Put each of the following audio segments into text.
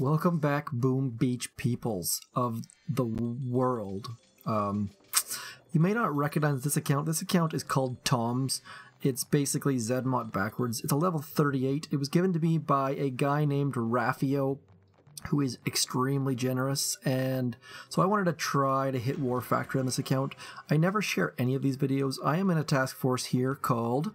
Welcome back, Boom Beach peoples of the world. You may not recognize this account. This account is called Tomz. It's basically zmot backwards. It's a level 38. It was given to me by a guy named Raffio, who is extremely generous, and so I wanted to try to hit War Factory on this account. I never share any of these videos. I am in a task force here called...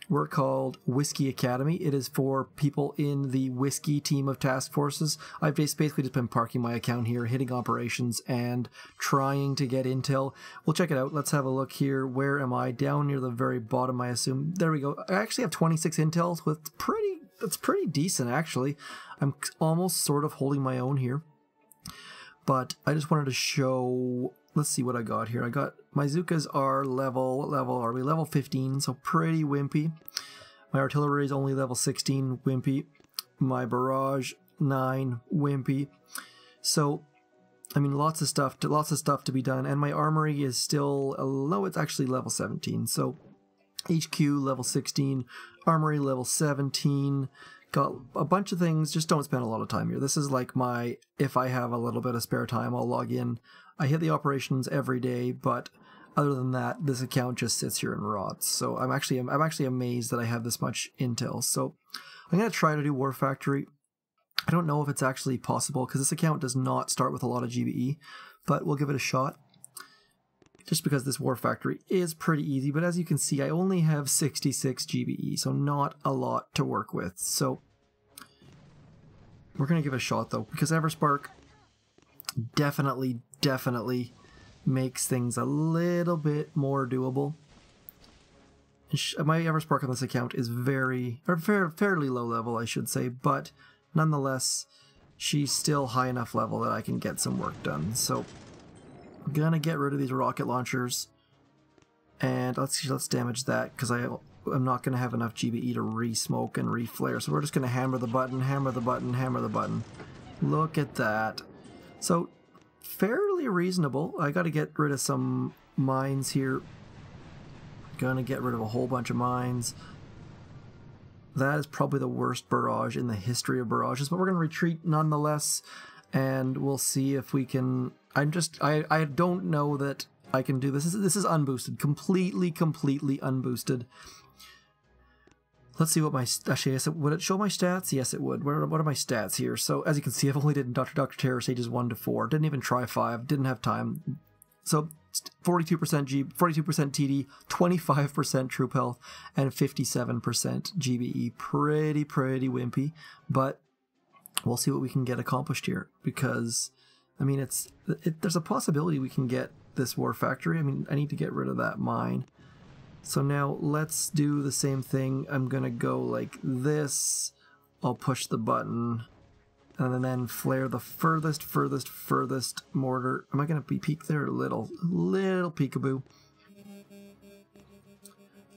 We're called Whiskey Academy. It is for people in the whiskey team of task forces. I've basically just been parking my account here, hitting operations, and trying to get intel. We'll check it out. Let's have a look here. Where am I? Down near the very bottom, I assume. There we go. I actually have 26 intels with that's pretty decent, actually. I'm almost sort of holding my own here. But I just wanted to show... Let's see what I got here. I got my zookas are level, what level are we? Level 15, so pretty wimpy. My artillery is only level 16, wimpy. My barrage 9, wimpy. So, I mean, lots of stuff to be done. And my armory is still, no, it's actually level 17. So, HQ level 16, armory level 17. Got a bunch of things. Just don't spend a lot of time here. This is like my, if I have a little bit of spare time, I'll log in. I hit the operations every day, but other than that, this account just sits here and rots. So I'm actually amazed that I have this much intel. So I'm gonna try to do War Factory. I don't know if it's actually possible because this account does not start with a lot of GBE, but we'll give it a shot. Just because this War Factory is pretty easy, but as you can see, I only have 66 GBE, so not a lot to work with. So we're gonna give it a shot though, because Everspark definitely makes things a little bit more doable. My Everspark on this account is fairly low level, I should say, but nonetheless, she's still high enough level that I can get some work done. So I'm gonna get rid of these rocket launchers, and let's damage that because I'm not gonna have enough GBE to re-smoke and re-flare. So we're just gonna hammer the button, hammer the button, hammer the button. Look at that. So fairly reasonable. I got to get rid of some mines here. Gonna get rid of a whole bunch of mines. That is probably the worst barrage in the history of barrages, but we're gonna retreat nonetheless, and we'll see if we can. I don't know that I can do this. This is unboosted, completely unboosted. Let's see what my... Actually, would it show my stats? Yes, it would. What are my stats here? So, as you can see, I've only did Dr. Terror stages 1 to 4. Didn't even try 5. Didn't have time. So, 42% TD, 25% troop health, and 57% GBE. Pretty wimpy. But we'll see what we can get accomplished here. Because, I mean, there's a possibility we can get this War Factory. I mean, I need to get rid of that mine. So now let's do the same thing. I'm gonna go like this. I'll push the button and then flare the furthest mortar. Am I gonna be peek there? Little peekaboo.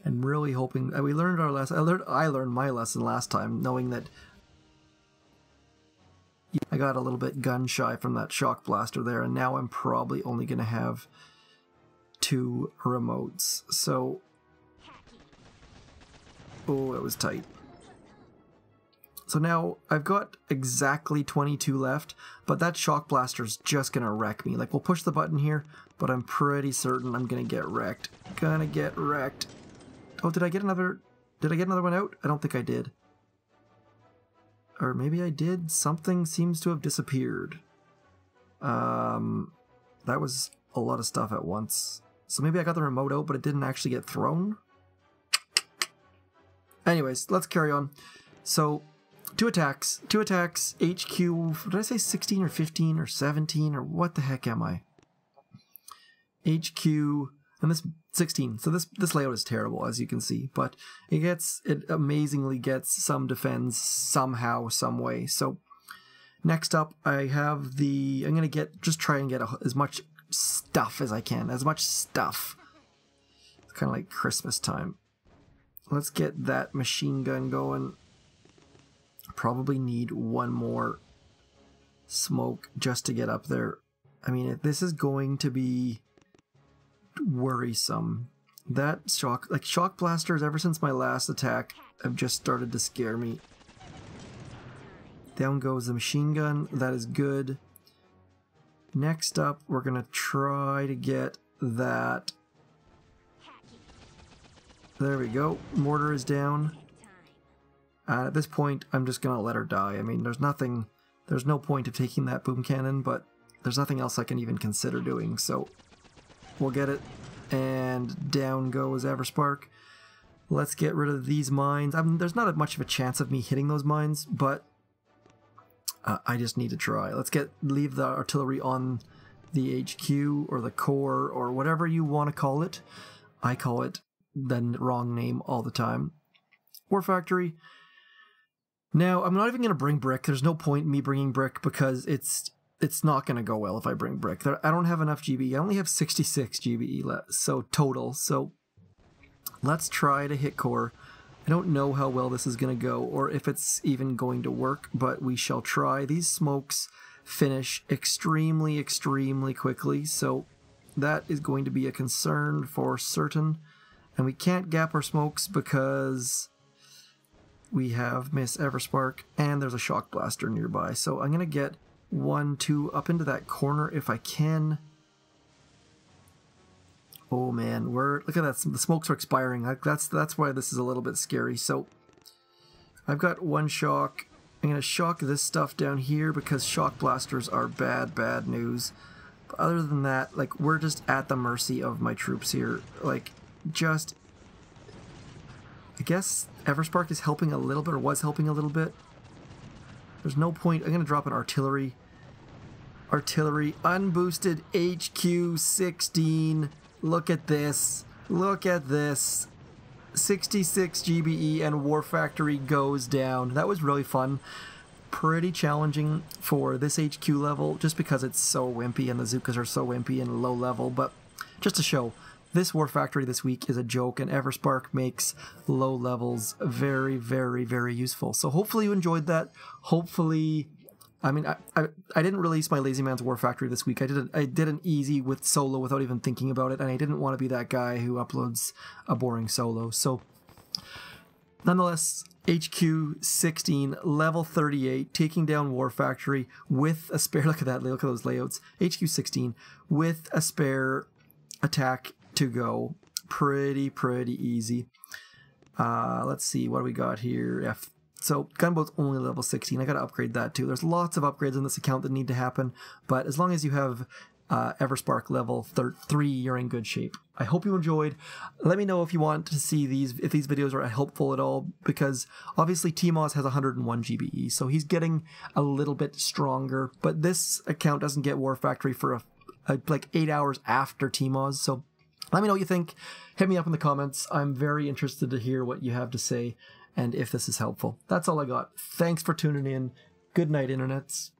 And really hoping we learned our lesson. I learned my lesson last time, knowing that I got a little bit gun shy from that shock blaster there, and now I'm probably only gonna have 2 remotes. So oh, it was tight. So now I've got exactly 22 left, but that shock blaster's just gonna wreck me. Like, we'll push the button here, but I'm pretty certain I'm gonna get wrecked. Gonna get wrecked. Oh, did I get another one out? I don't think I did. Or maybe I did. Something seems to have disappeared. That was a lot of stuff at once. So maybe I got the remote out, but it didn't actually get thrown? Anyways, let's carry on. So, 2 attacks, HQ, did I say 16 or 15 or 17 or what the heck am I? HQ, and this 16, so this layout is terrible as you can see, but it amazingly gets some defense somehow, some way. So, next up I have I'm gonna try and get as much stuff as I can, It's kind of like Christmas time. Let's get that machine gun going. Probably need 1 more smoke just to get up there. I mean, this is going to be worrisome. That shock blasters, ever since my last attack, have just started to scare me. Down goes the machine gun. That is good. Next up, we're going to try to get that. There we go. Mortar is down. At this point, I'm just going to let her die. I mean, there's no point of taking that boom cannon, but there's nothing else I can even consider doing, so we'll get it. And down goes Everspark. Let's get rid of these mines. I mean, there's not much of a chance of me hitting those mines, but I just need to try. Let's leave the artillery on the HQ or the core or whatever you want to call it. I call it the wrong name all the time. War factory. Now, I'm not even going to bring brick. There's no point in me bringing brick because it's not going to go well if I bring brick. I don't have enough GBE. I only have 66 GBE left, so total. So let's try to hit core. I don't know how well this is going to go or if it's even going to work, but we shall try. These smokes finish extremely, extremely quickly, so that is going to be a concern for certain. And we can't gap our smokes because we have Miss Everspark and there's a shock blaster nearby. So I'm going to get 1, 2 up into that corner if I can. Oh man, look at that, the smokes are expiring. That's why this is a little bit scary. So I've got 1 shock. I'm going to shock this stuff down here because shock blasters are bad news. But other than that, like, we're just at the mercy of my troops here. Like, just, I guess Everspark is helping a little bit, or was helping a little bit. There's no point. I'm going to drop an artillery. Artillery, unboosted HQ 16. Look at this. Look at this. 66 GBE and War Factory goes down. That was really fun. Pretty challenging for this HQ level just because it's so wimpy and the zookas are so wimpy and low level. But just to show, this War Factory this week is a joke, and Everspark makes low levels very, very, very useful. So hopefully you enjoyed that. Hopefully, I mean, I didn't release my Lazy Man's War Factory this week. I did an easy with solo without even thinking about it, and I didn't want to be that guy who uploads a boring solo. So, nonetheless, HQ 16, level 38, taking down War Factory with a spare. Look at that. Look at those layouts. HQ 16 with a spare attack to go. Pretty easy. Let's see, what do we got here? So gunboat's only level 16. I gotta upgrade that too. There's lots of upgrades on this account that need to happen, but as long as you have Everspark level 3, you're in good shape. I hope you enjoyed. Let me know if you want to see if these videos are helpful at all, because obviously Tomz has 101 GBE, so he's getting a little bit stronger, but this account doesn't get War Factory for like 8 hours after Tomz, so let me know what you think. Hit me up in the comments. I'm very interested to hear what you have to say and if this is helpful. That's all I got. Thanks for tuning in. Good night, internets.